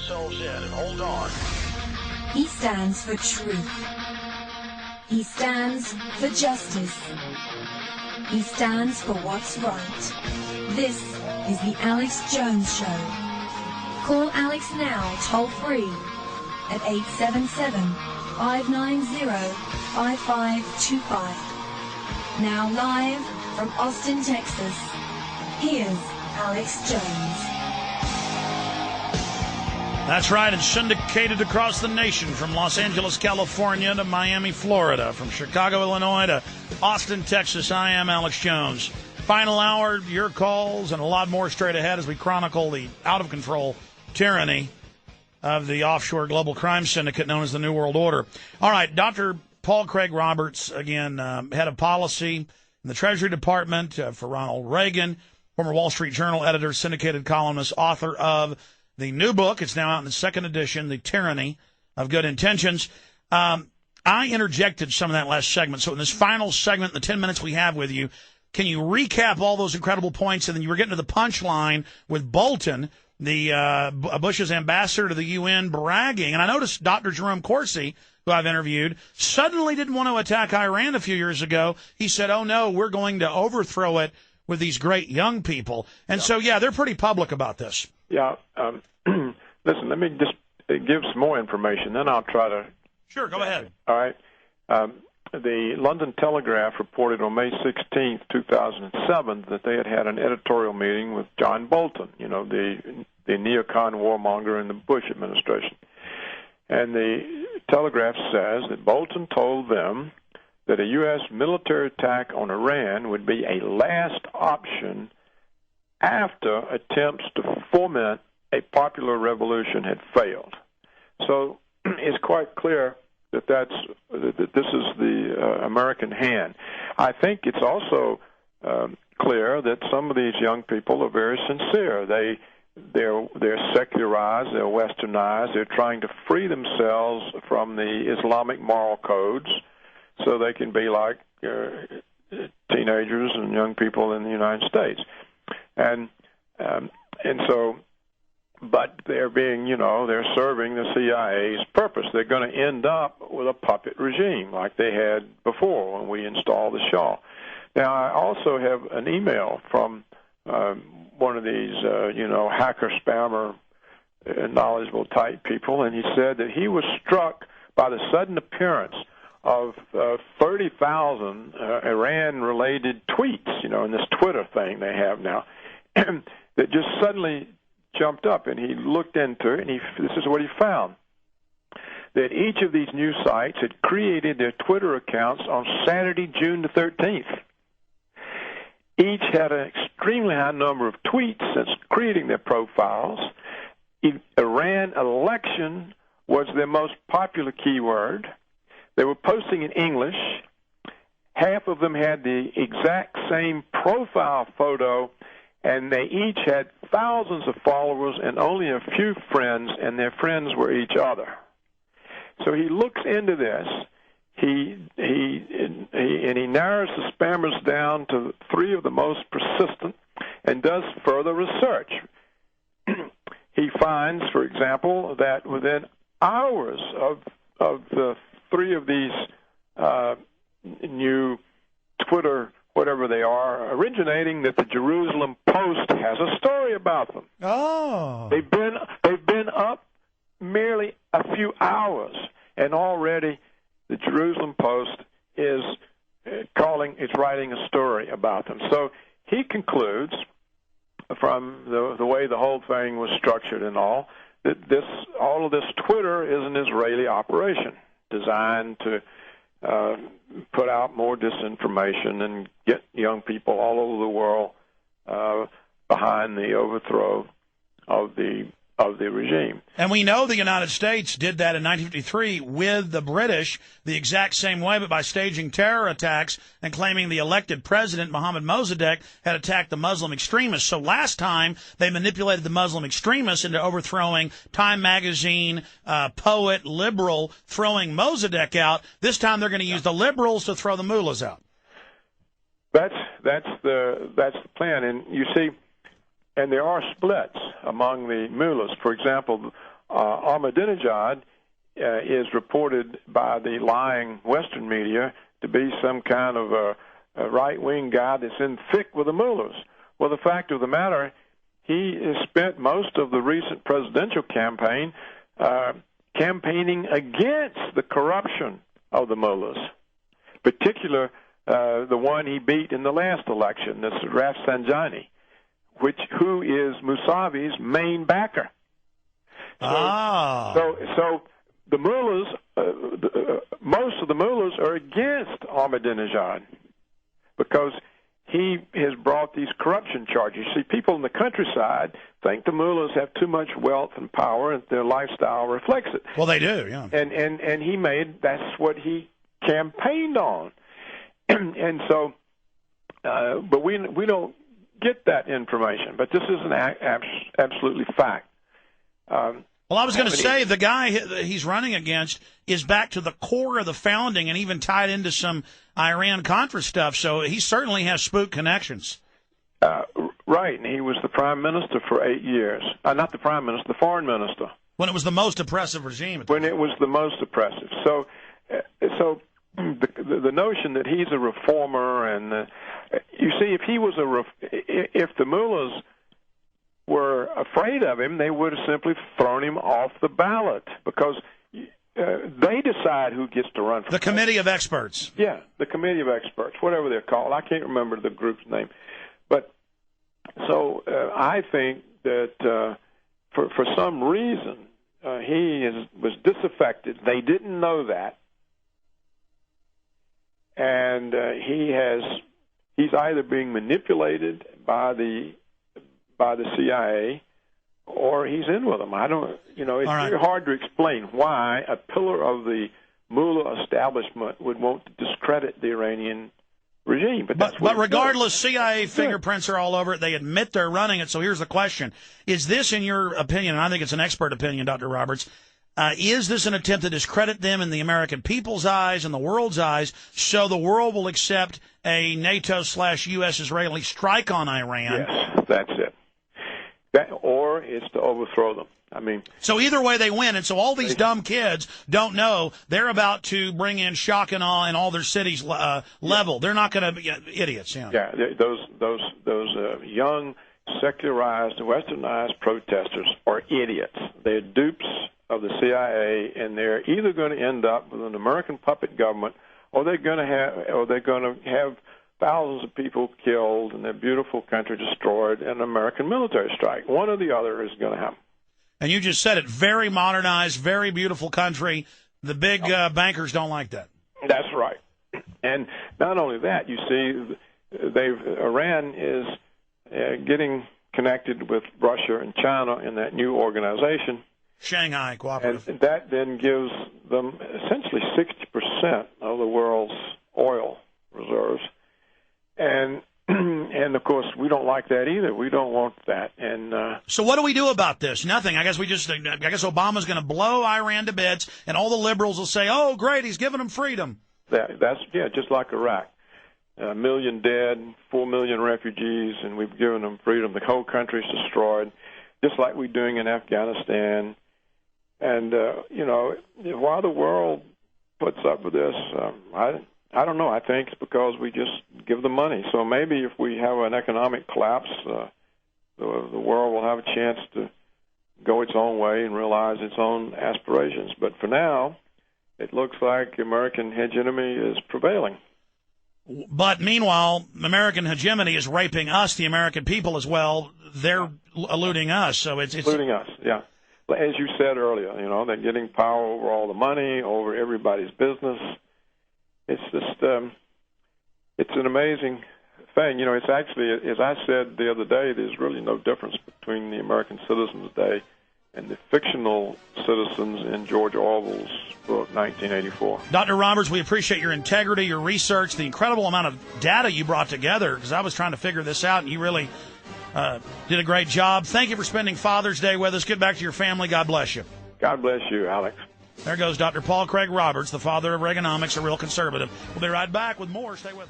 ourselves in and hold on. He stands for truth. He stands for justice. He stands for what's right. This is the Alex Jones Show. Call Alex now, toll free, at 877-590-5525. Now live from Austin, Texas, here's Alex Jones. That's right, it's syndicated across the nation from Los Angeles, California to Miami, Florida, from Chicago, Illinois to Austin, Texas. I am Alex Jones. Final hour, your calls, and a lot more straight ahead as we chronicle the out-of-control tyranny of the offshore global crime syndicate known as the New World Order. All right, Dr. Paul Craig Roberts, again, head of policy in the Treasury Department for Ronald Reagan, former Wall Street Journal editor, syndicated columnist, author of the new book. It's now out in the second edition, The Tyranny of Good Intentions. I interjected some of that last segment. So in this final segment, the 10 minutes we have with you, can you recap all those incredible points? And then you were getting to the punchline with Bolton, the Bush's ambassador to the UN, bragging. And I noticed Dr. Jerome Corsi, who I've interviewed, suddenly didn't want to attack Iran a few years ago. He said, oh, no, we're going to overthrow it with these great young people. And so, yeah, they're pretty public about this. Yeah. Listen, let me just give some more information, then I'll try to... Sure, go ahead. All right. The London Telegraph reported on May 16th, 2007, that they had an editorial meeting with John Bolton, you know, the neocon warmonger in the Bush administration. And the Telegraph says that Bolton told them that a U.S. military attack on Iran would be a last option after attempts to foment a popular revolution had failed. So it's quite clear that this is the American hand. I think it's also clear that some of these young people are very sincere. They're secularized, they're westernized, they're trying to free themselves from the Islamic moral codes so they can be like teenagers and young people in the United States. And so, but they're being, they're serving the CIA's purpose. They're going to end up with a puppet regime like they had before when we installed the Shah. Now, I also have an email from one of these, hacker, spammer, knowledgeable type people, and he said that he was struck by the sudden appearance of 30,000 Iran-related tweets, in this Twitter thing they have now, that just suddenly jumped up, and he looked into it, and this is what he found, that each of these news sites had created their Twitter accounts on Saturday, June the 13th. Each had an extremely high number of tweets since creating their profiles. Iran election was their most popular keyword. They were posting in English. Half of them had the exact same profile photo, and they each had thousands of followers and only a few friends, and their friends were each other. So he looks into this. He narrows the spammers down to 3 of the most persistent and does further research. He finds, for example, that within hours of the 3 of these new Twitter, whatever they are, originating, that the Jerusalem Post has a story about them. Oh. They've been up merely a few hours, and already the Jerusalem Post is writing a story about them. So he concludes, from the way the whole thing was structured and all, that all of this Twitter is an Israeli operation designed to put out more disinformation and get young people all over the world behind the overthrow of the regime. And we know the United States did that in 1953 with the British the exact same way, but by staging terror attacks and claiming the elected president, Mohammad Mossadegh, had attacked the Muslim extremists. So last time they manipulated the Muslim extremists into overthrowing Time magazine, poet, liberal, throwing Mossadegh out. This time they're going to use the liberals to throw the mullahs out. That's the plan. And you see, and there are splits among the mullahs. For example, Ahmadinejad is reported by the lying Western media to be some kind of a right-wing guy that's in thick with the mullahs. Well, the fact of the matter, he has spent most of the recent presidential campaign campaigning against the corruption of the mullahs, particularly the one he beat in the last election, this Rafsanjani, who is Mousavi's main backer. So the mullahs, most of the mullahs are against Ahmadinejad because he has brought these corruption charges. See, people in the countryside think the mullahs have too much wealth and power, and their lifestyle reflects it. Well, they do, yeah. And that's what he campaigned on. And so, but we don't get that information. But this is an absolutely fact. Well, I was going to say, the guy he's running against is back to the core of the founding and even tied into some Iran-Contra stuff, so he certainly has spook connections. Right, and he was the prime minister for 8 years. Not the prime minister, the foreign minister. When it was the most oppressive regime. When it was the most oppressive. So the notion that he's a reformer, and you see, if the mullahs were afraid of him, they would have simply thrown him off the ballot, because they decide who gets to run for the committee of experts. Yeah, the committee of experts, whatever they're called. I can't remember the group's name. But so I think that for some reason he was disaffected. They didn't know that, and he's either being manipulated by the CIA, or he's in with them. It's very hard to explain why a pillar of the mullah establishment would want to discredit the Iranian regime. But regardless, CIA fingerprints are all over it. They admit they're running it. So here's the question. Is this, in your opinion, and I think it's an expert opinion, Dr. Roberts, is this an attempt to discredit them in the American people's eyes and the world's eyes, so the world will accept a NATO/U.S.-Israeli strike on Iran? Yes, that's it. Or it's to overthrow them. I mean, so either way they win, and so all these dumb kids don't know they're about to bring in shock and awe in all their cities level. They're not going to be idiots. Yeah, those young, secularized, westernized protesters are idiots. They're dupes of the CIA, and they're either going to end up with an American puppet government, or they're going to have thousands of people killed and their beautiful country destroyed, and an American military strike. One or the other is going to happen. And you just said it, very modernized, very beautiful country. The big bankers don't like that. That's right. And not only that, you see, Iran is getting connected with Russia and China in that new organization, Shanghai Cooperative. And that then gives them essentially 60% of the world's oil reserves. And of course, we don't like that either. We don't want that. And so, what do we do about this? Nothing. I guess Obama's going to blow Iran to bits, and all the liberals will say, "Oh, great, he's giving them freedom." That's just like Iraq. 1 million dead, 4 million refugees, and we've given them freedom. The whole country's destroyed, just like we're doing in Afghanistan. And why the world puts up with this, I don't know. I think it's because we just give them money. So maybe if we have an economic collapse, the world will have a chance to go its own way and realize its own aspirations. But for now, it looks like American hegemony is prevailing. But meanwhile, American hegemony is raping us, the American people, as well. They're eluding us. So it's eluding us, yeah. As you said earlier, they're getting power over all the money, over everybody's business. It's just, it's an amazing thing. It's actually, as I said the other day, there's really no difference between the American citizens today and the fictional citizens in George Orwell's book, 1984. Dr. Roberts, we appreciate your integrity, your research, the incredible amount of data you brought together, because I was trying to figure this out, and you really did a great job. Thank you for spending Father's Day with us. Get back to your family. God bless you. God bless you, Alex. There goes Dr. Paul Craig Roberts, the father of Reaganomics, a real conservative. We'll be right back with more. Stay with us.